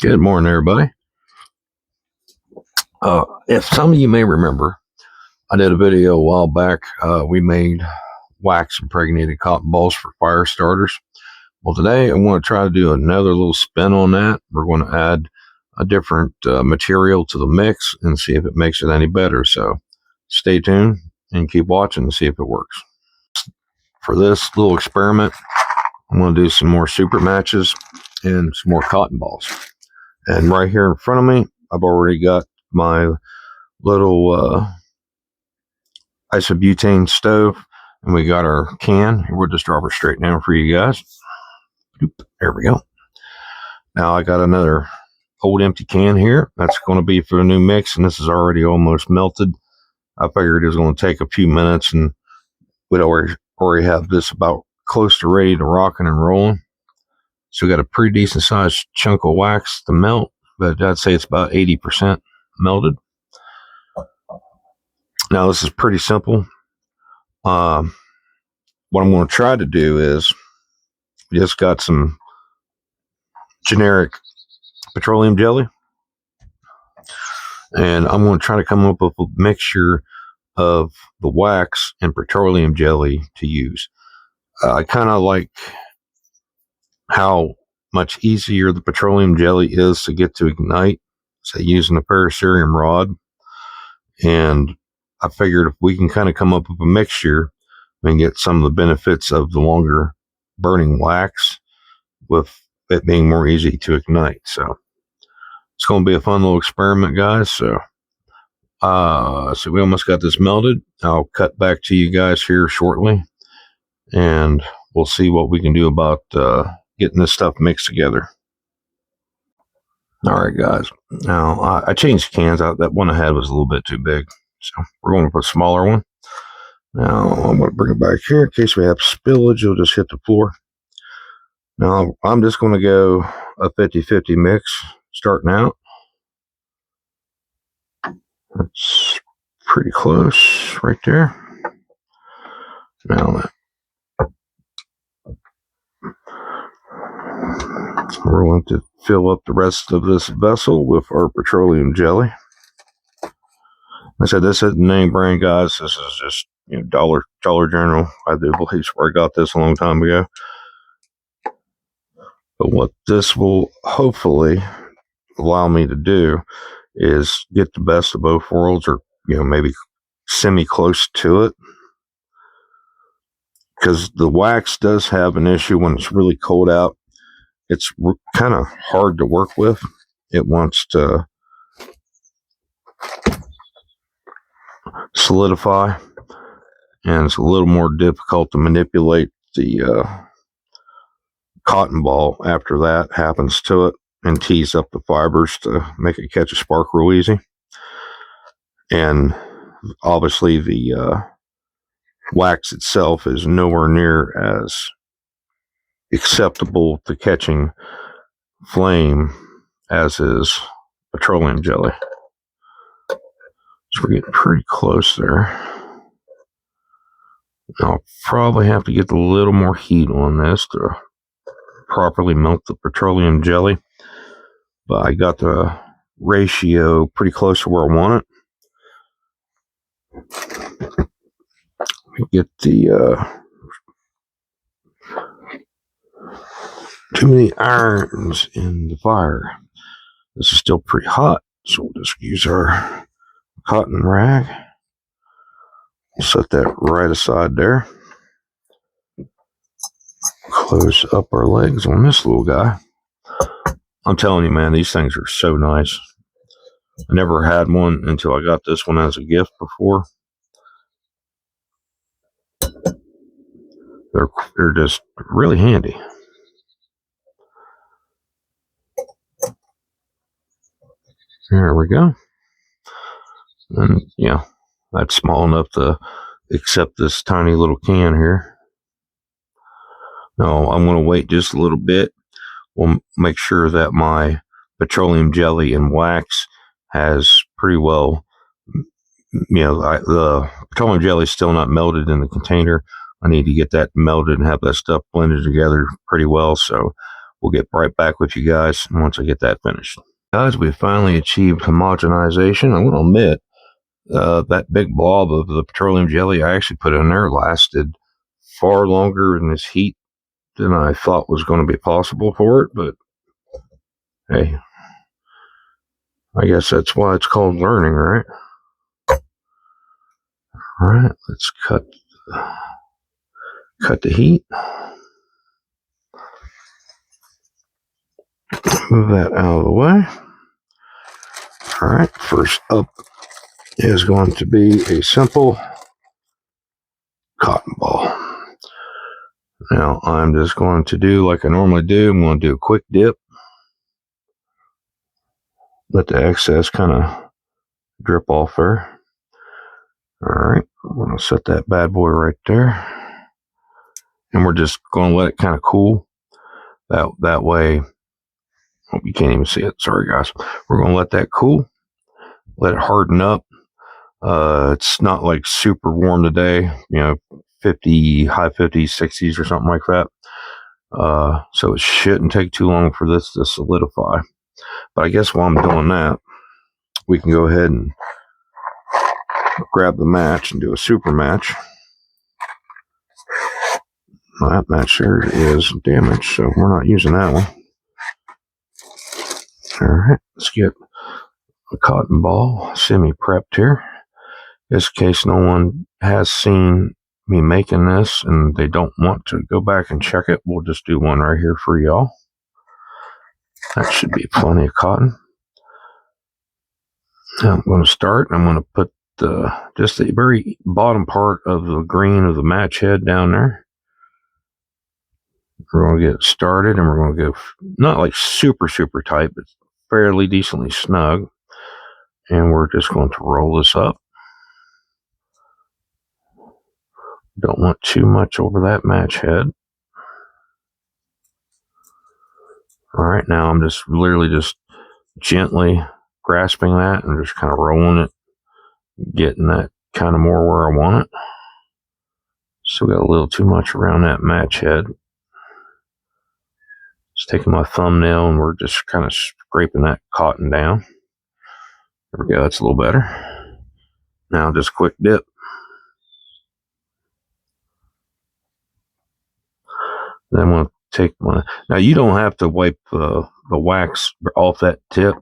Good morning, everybody. If some of you may remember, I did a video a while back. We made wax impregnated cotton balls for fire starters. Well, today I want to try to do another little spin on that. We're going to add a different material to the mix and see if it makes it any better. So stay tuned and keep watching to see if it works. For this little experiment, I'm going to do some more super matches and some more cotton balls. And right here in front of me, I've already got my little isobutane stove, and we got our can. We'll just drop her straight down for you guys. There we go. Now I got another old empty can here. That's going to be for the new mix, and this is already almost melted. I figured it was going to take a few minutes, and we'd already have this about close to ready to rocking and rolling. So we got a pretty decent sized chunk of wax to melt, but I'd say it's about 80% melted. Now this is pretty simple. What I'm going to try to do is just got some generic petroleum jelly, and I'm going to try to come up with a mixture of the wax and petroleum jelly to use. I kind of like how much easier the petroleum jelly is to get to ignite, say using a paracerium rod, and I figured if we can kind of come up with a mixture and get some of the benefits of the longer burning wax with it being more easy to ignite. So it's going to be a fun little experiment, guys. So we almost got this melted. I'll cut back to you guys here shortly, and we'll see what we can do about getting this stuff mixed together. All right, guys. Now I changed cans out. That one I had was a little bit too big, so we're going to put a smaller one. Now I'm going to bring it back here in case we have spillage. It'll just hit the floor. Now I'm just going to go a 50-50 mix starting out. That's pretty close right there. Now we're going to fill up the rest of this vessel with our petroleum jelly. I said this isn't name brand, guys. This is just Dollar General. I do believe where I got this a long time ago. But what this will hopefully allow me to do is get the best of both worlds, or maybe semi close to it, because the wax does have an issue when it's really cold out. It's kind of hard to work with. It wants to solidify, and it's a little more difficult to manipulate the cotton ball after that happens to it and tease up the fibers to make it catch a spark real easy. And obviously the wax itself is nowhere near as acceptable to catching flame as is petroleum jelly. So we're getting pretty close there. I'll probably have to get a little more heat on this to properly melt the petroleum jelly, but I got the ratio pretty close to where I want it. We get the too many irons in the fire. This is still pretty hot, so we'll just use our cotton rag. We'll set that right aside there. Close up our legs on this little guy. I'm telling you, man, these things are so nice. I never had one until I got this one as a gift before. They're just really handy. There we go. And that's small enough to accept this tiny little can here. Now I'm going to wait just a little bit. We'll make sure that my petroleum jelly and wax has pretty well, the petroleum jelly is still not melted in the container. I need to get that melted and have that stuff blended together pretty well. So we'll get right back with you guys once I get that finished. Guys, we finally achieved homogenization. I'm going to admit, that big blob of the petroleum jelly I actually put in there lasted far longer in this heat than I thought was going to be possible for it, but hey, I guess that's why it's called learning, right? All right, let's cut the heat. Move that out of the way. All right, first up is going to be a simple cotton ball. Now I'm just going to do like I normally do. I'm going to do a quick dip. Let the excess kind of drip off there. All right, we're going to set that bad boy right there. And we're just going to let it kind of cool. That way, oh, you can't even see it. Sorry, guys. We're going to let that cool. Let it harden up. It's not like super warm today, 50, high 50s, 60s or something like that. So it shouldn't take too long for this to solidify. But I guess while I'm doing that, we can go ahead and grab the match and do a super match. That match there is damaged, so we're not using that one. All right, let's get a cotton ball semi-prepped here. Just in case no one has seen me making this and they don't want to go back and check it, we'll just do one right here for y'all. That should be plenty of cotton. Now I'm going to start. I'm going to put just the very bottom part of the green of the match head down there. We're going to get started, and we're going to go not like super tight, but fairly decently snug. And we're just going to roll this up. Don't want too much over that match head. All right, now I'm just literally just gently grasping that and just kind of rolling it, getting that kind of more where I want it. Still got a little too much around that match head. Just taking my thumbnail and we're just kind of scraping that cotton down. There we go, that's a little better. Now just quick dip. Then I'm going to take now you don't have to wipe the wax off that tip.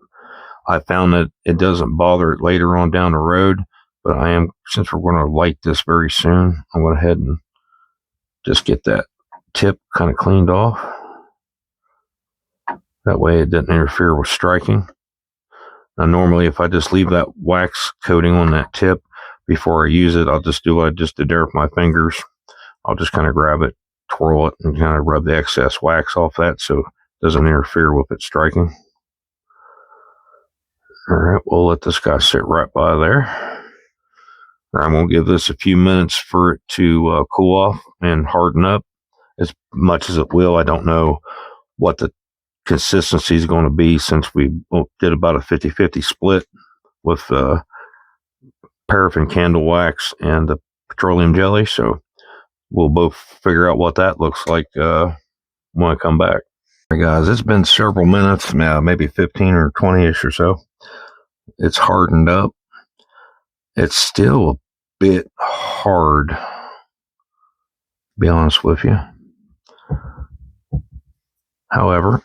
I found that it doesn't bother it later on down the road, but since we're going to light this very soon, I'm going to head and just get that tip kind of cleaned off. That way it doesn't interfere with striking. Now normally if I just leave that wax coating on that tip before I use it, I'll just do what I just did there with my fingers. I'll just kind of grab it, twirl it, and kind of rub the excess wax off that so it doesn't interfere with it striking. All right, we'll let this guy sit right by there. I'm going to give this a few minutes for it to cool off and harden up as much as it will. I don't know what the consistency is going to be since we did about a 50-50 split with paraffin candle wax and the petroleum jelly. So we'll both figure out what that looks like when I come back. All right, guys, it's been several minutes now, maybe 15 or 20-ish or so. It's hardened up. It's still a bit hard, to be honest with you. However,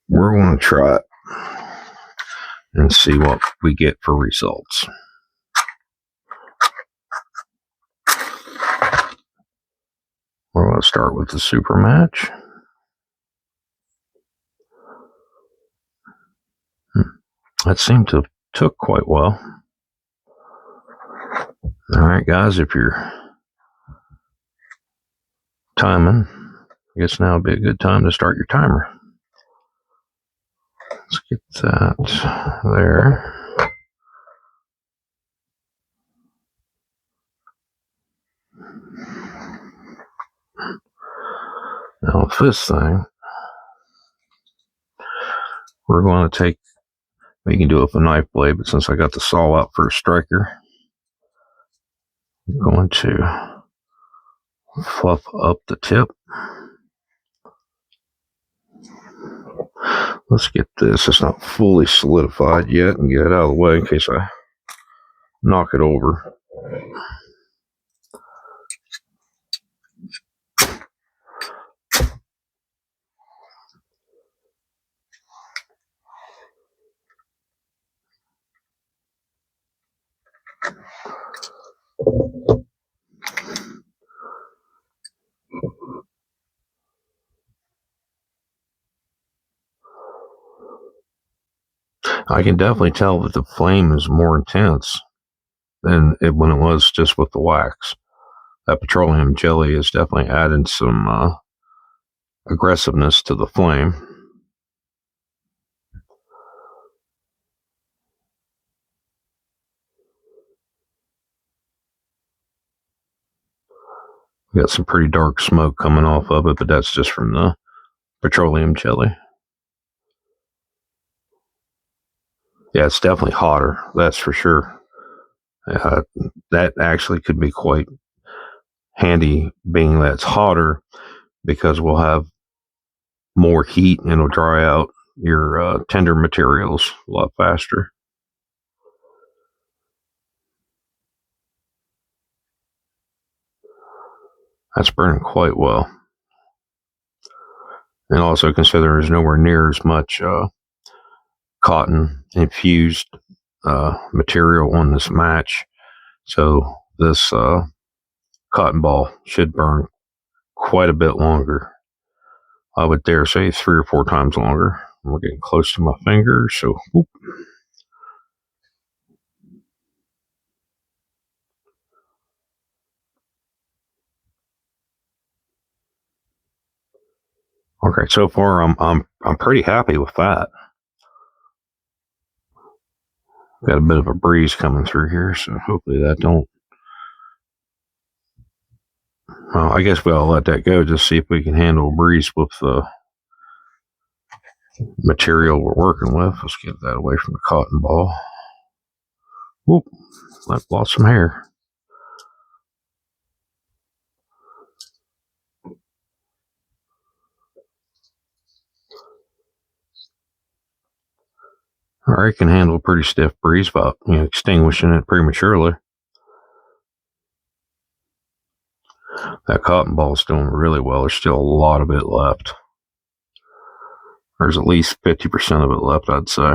we're going to try it and see what we get for results. We're going to start with the super match. That seemed to have took quite well. All right, guys, if you're timing, I guess now would be a good time to start your timer. Let's get that there. Now with this thing, we're going to take, we can do it with a knife blade, but since I got the saw out for a striker, I'm going to fluff up the tip. Let's get this. It's not fully solidified yet, and get it out of the way in case I knock it over. I can definitely tell that the flame is more intense than when it was just with the wax. That petroleum jelly has definitely added some aggressiveness to the flame. We got some pretty dark smoke coming off of it, but that's just from the petroleum jelly. Yeah, it's definitely hotter, that's for sure. That actually could be quite handy, being that it's hotter, because we'll have more heat and it'll dry out your tender materials a lot faster. That's burning quite well. And also consider there's nowhere near as much cotton infused material on this match. So this cotton ball should burn quite a bit longer. I would dare say 3 or 4 times longer. We're getting close to my finger, so whoop. Okay, so far I'm pretty happy with that. Got a bit of a breeze coming through here, so hopefully that don't. Well, I guess we'll let that go. Just see if we can handle a breeze with the material we're working with. Let's get that away from the cotton ball. Whoop! That lost some hair. All right, can handle a pretty stiff breeze without extinguishing it prematurely. That cotton ball is doing really well. There's still a lot of it left. There's at least 50% of it left, I'd say.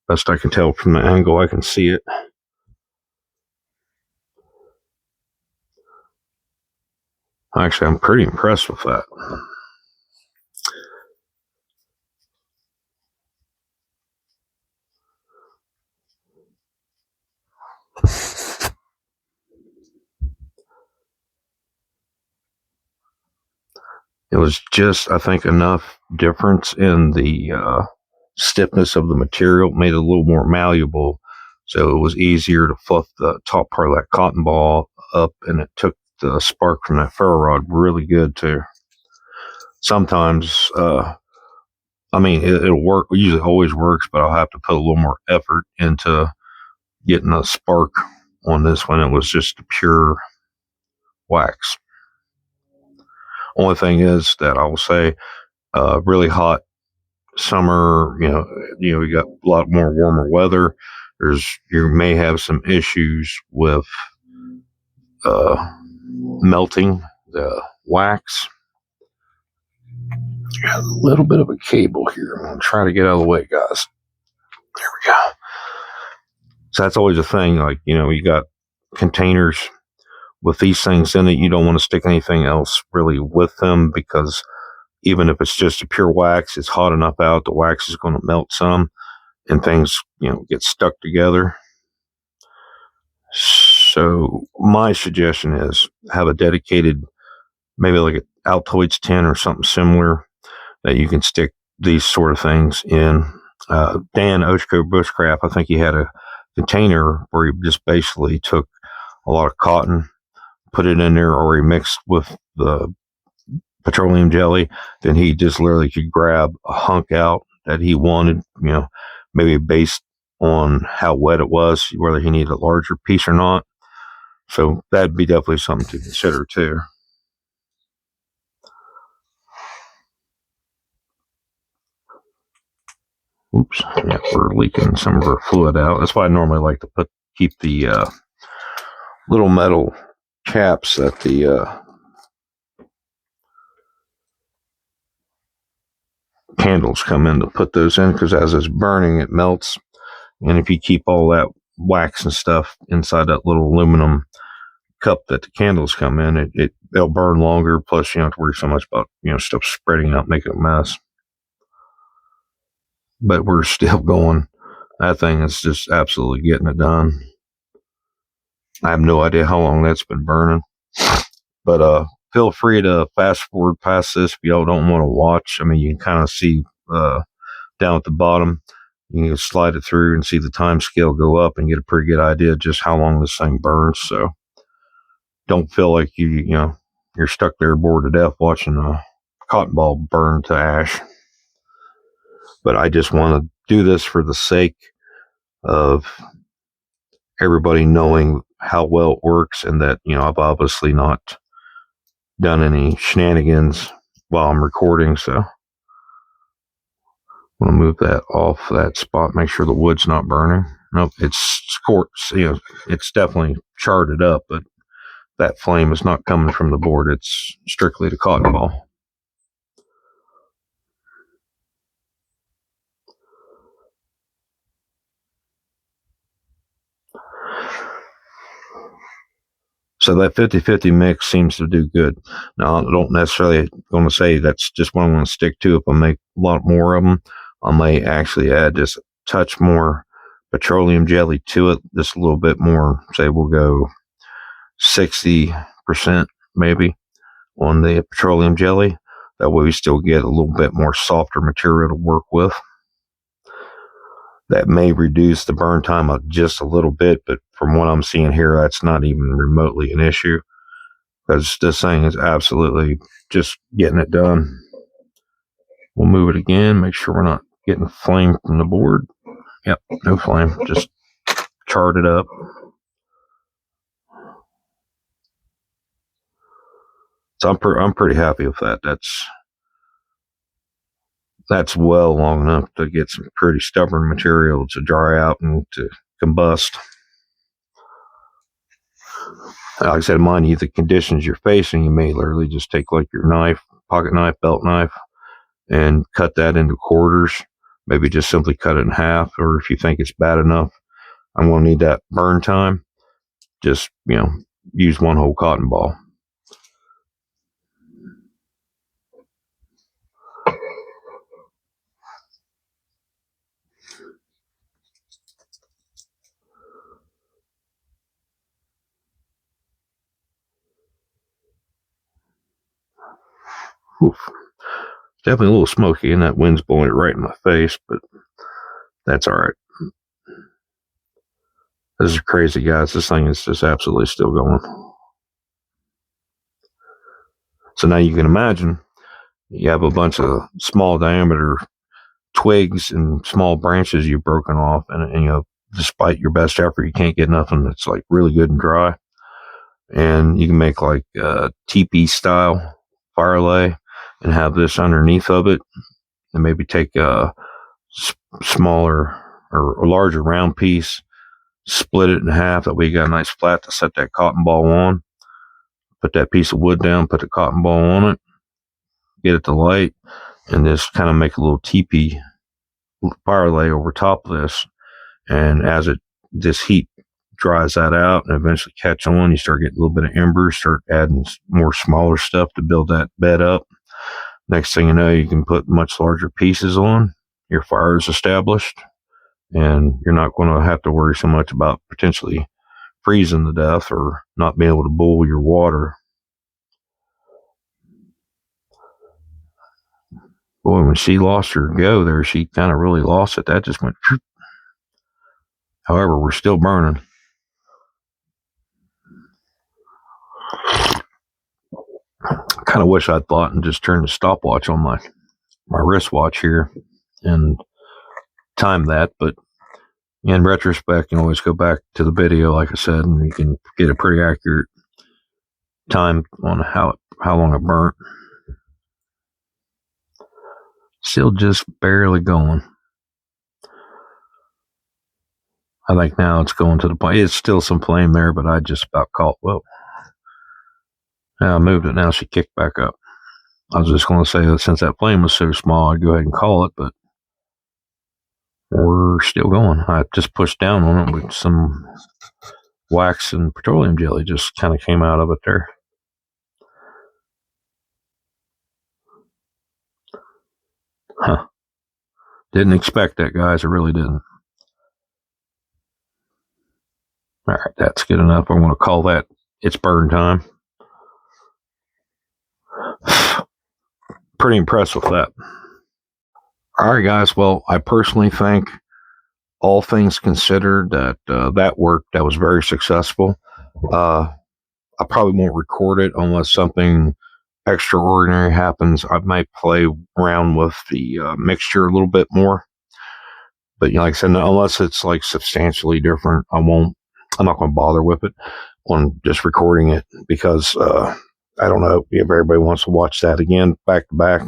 Best I can tell from the angle I can see it. Actually, I'm pretty impressed with that. It was just, I think, enough difference in the stiffness of the material, made it a little more malleable, so it was easier to fluff the top part of that cotton ball up, and it took the spark from that ferro rod really good too. Sometimes, I mean, it'll work. It usually always works, but I'll have to put a little more effort into getting a spark on this one. It was just pure wax. Only thing is that I will say, really hot summer, you got a lot more warmer weather. You may have some issues with melting the wax. Got a little bit of a cable here. I'm going to try to get out of the way, guys. There we go. So that's always a thing. Like, you got containers with these things in it. You don't want to stick anything else really with them, because even if it's just a pure wax, it's hot enough out, the wax is going to melt some, and things, get stuck together. So my suggestion is have a dedicated, maybe like an Altoids tin or something similar, that you can stick these sort of things in. Dan Ochko Bushcraft, I think he had a container where he just basically took a lot of cotton, put it in there, or he mixed with the petroleum jelly. Then he just literally could grab a hunk out that he wanted, maybe based on how wet it was, whether he needed a larger piece or not. So that'd be definitely something to consider too. Oops, yeah, we're leaking some of our fluid out. That's why I normally like to keep the little metal caps that the candles come in, to put those in, because as it's burning, it melts. And if you keep all that wax and stuff inside that little aluminum cup that the candles come in, they'll burn longer. Plus, you don't have to worry so much about stuff spreading out, making a mess. But we're still going. That thing is just absolutely getting it done. I have no idea how long that's been burning, but feel free to fast forward past this if y'all don't want to watch. I mean, you can kind of see down at the bottom. You can slide it through and see the time scale go up and get a pretty good idea of just how long this thing burns. So don't feel like you're stuck there bored to death watching a cotton ball burn to ash. But I just want to do this for the sake of everybody knowing how well it works, and that I've obviously not done any shenanigans while I'm recording. So I'm going to move that off that spot, make sure the wood's not burning. Nope, it's it's definitely charred up, but that flame is not coming from the board. It's strictly the cotton ball. So that 50-50 mix seems to do good. Now, I don't necessarily going to say that's just what I'm going to stick to. If I make a lot more of them, I may actually add just a touch more petroleum jelly to it, just a little bit more. Say we'll go 60% maybe on the petroleum jelly. That way we still get a little bit more softer material to work with. That may reduce the burn time just a little bit, but from what I'm seeing here, that's not even remotely an issue, because this thing is absolutely just getting it done. We'll move it again, make sure we're not getting flame from the board. Yep, no flame, just charred it up. So I'm pretty happy with that. That's well long enough to get some pretty stubborn material to dry out and to combust. Like I said, mind you, the conditions you're facing, you may literally just take like your knife, pocket knife, belt knife, and cut that into quarters. Maybe just simply cut it in half. Or if you think it's bad enough, I'm going to need that burn time, just use one whole cotton ball. Oof. Definitely a little smoky, and that wind's blowing it right in my face, but that's all right. This is crazy, guys. This thing is just absolutely still going. So now you can imagine you have a bunch of small diameter twigs and small branches you've broken off, and despite your best effort, you can't get nothing that's like really good and dry. And you can make like a teepee style fire lay and have this underneath of it, and maybe take a smaller or a larger round piece, split it in half. That way you got a nice flat to set that cotton ball on. Put that piece of wood down, put the cotton ball on it, get it to light, and just kind of make a little teepee fire lay over top of this. And as this heat dries that out and eventually catch on, you start getting a little bit of embers, start adding more smaller stuff to build that bed up. Next thing you know, you can put much larger pieces on. Your fire is established, and you're not going to have to worry so much about potentially freezing to death or not being able to boil your water. Boy, when she lost her go there, she kind of really lost it. That just went. However, we're still burning. I kind of wish I'd thought and just turned the stopwatch on my wristwatch here and time that, but in retrospect, you can always go back to the video, like I said, and you can get a pretty accurate time on how long it burnt. Still just barely going. I think now it's going to the point. It's still some flame there, but I just about caught. Whoa. Now I moved it. Now she kicked back up. I was just going to say that since that flame was so small, I'd go ahead and call it, but we're still going. I just pushed down on it with some wax and petroleum jelly, just kind of came out of it there. Huh. Didn't expect that, guys. I really didn't. All right, that's good enough. I'm going to call that it's burn time. Pretty impressed with that. All right, guys. Well, I personally think, all things considered, that that worked. That was very successful. I probably won't record it unless something extraordinary happens. I might play around with the mixture a little bit more. But like I said, unless it's like substantially different, I'm not going to bother with it on just recording it, because I don't know if everybody wants to watch that again back to back.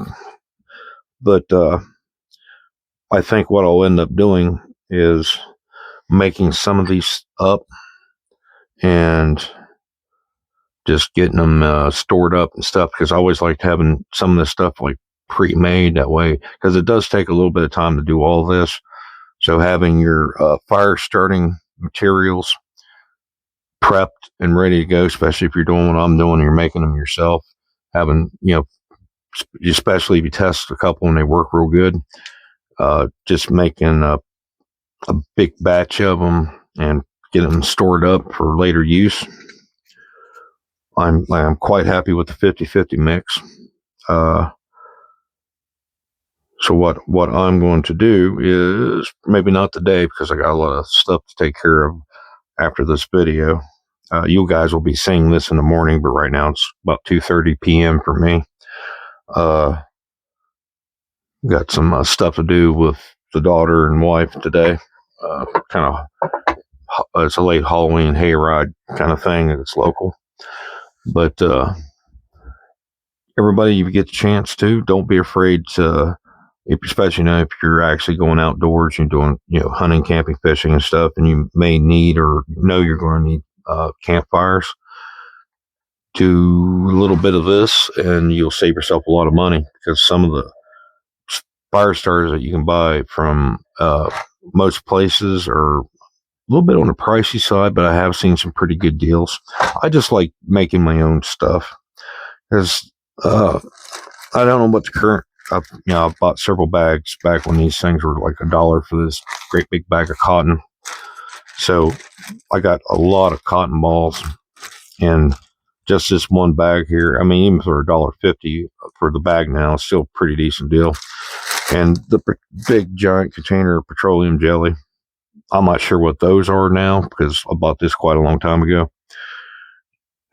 But I think what I'll end up doing is making some of these up and just getting them stored up and stuff, because I always liked having some of this stuff like pre-made that way, because it does take a little bit of time to do all this. So having your fire starting materials prepped and ready to go, especially if you're doing what I'm doing, you're making them yourself, having, especially if you test a couple and they work real good, just making a big batch of them and getting them stored up for later use. I'm quite happy with the 50-50 mix. So what I'm going to do is, maybe not today because I got a lot of stuff to take care of after this video. You guys will be seeing this in the morning, but right now it's about 2:30 p.m. for me. Got some stuff to do with the daughter and wife today. It's a late Halloween hayride kind of thing, and it's local. But everybody, if you get the chance to, don't be afraid to, especially if you're actually going outdoors, you're doing hunting, camping, fishing, and stuff, and you may need or know you're going to need campfires. Do a little bit of this, and you'll save yourself a lot of money, because some of the fire starters that you can buy from most places are a little bit on the pricey side, but I have seen some pretty good deals. I just like making my own stuff, because I don't know what the current. I bought several bags back when these things were like $1 for this great big bag of cotton. So I got a lot of cotton balls, and just this one bag here, I mean, even for $1.50 for the bag now, it's still a pretty decent deal. And the big giant container of petroleum jelly, I'm not sure what those are now, because I bought this quite a long time ago.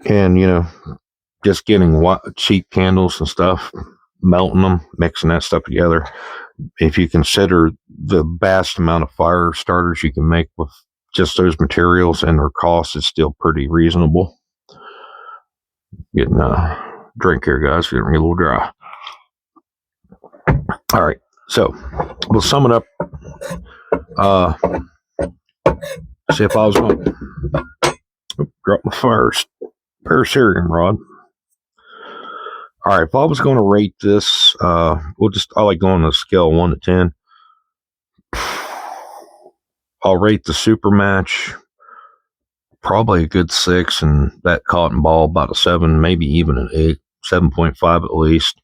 And, just getting cheap candles and stuff, melting them, mixing that stuff together. If you consider the vast amount of fire starters you can make with just those materials and their cost, is still pretty reasonable. Getting a drink here, guys. Getting a little dry. All right, so we'll sum it up. See if I was going to drop my first paracerium rod. All right, if I was going to rate this, I like going on a scale of 1 to 10. I'll rate the Super Match probably a good 6, and that cotton ball about a 7, maybe even an 8, 7.5 at least.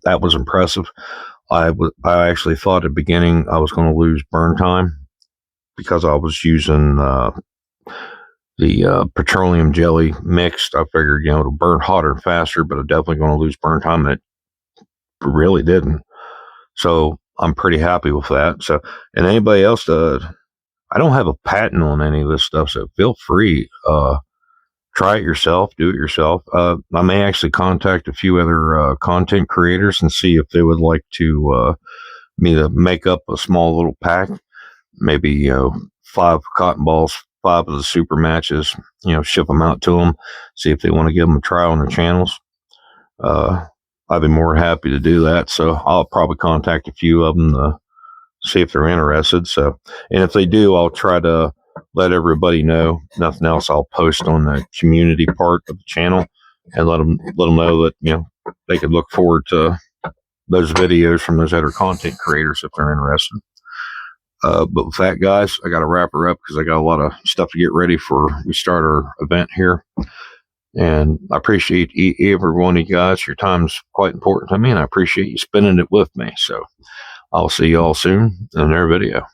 That was impressive. I actually thought at the beginning I was going to lose burn time, because I was using the petroleum jelly mixed. I figured, it'll burn hotter and faster, but I'm definitely going to lose burn time, and it really didn't. So I'm pretty happy with that. So, and anybody else, I don't have a patent on any of this stuff, so feel free, try it yourself, do it yourself. I may actually contact a few other content creators and see if they would like to me to make up a small little pack, maybe 5 cotton balls, 5 of the Super Matches, ship them out to them, see if they want to give them a try on their channels. I'd be more happy to do that. So I'll probably contact a few of them to see if they're interested. So, and if they do, I'll try to let everybody know. Nothing else, I'll post on the community part of the channel and let them know that, you know, they could look forward to those videos from those other content creators if they're interested. But with that, guys, I got to wrap her up because I got a lot of stuff to get ready for we start our event here. And I appreciate every one of you guys. Your time's quite important to me, and I appreciate you spending it with me. So I'll see you all soon in another video.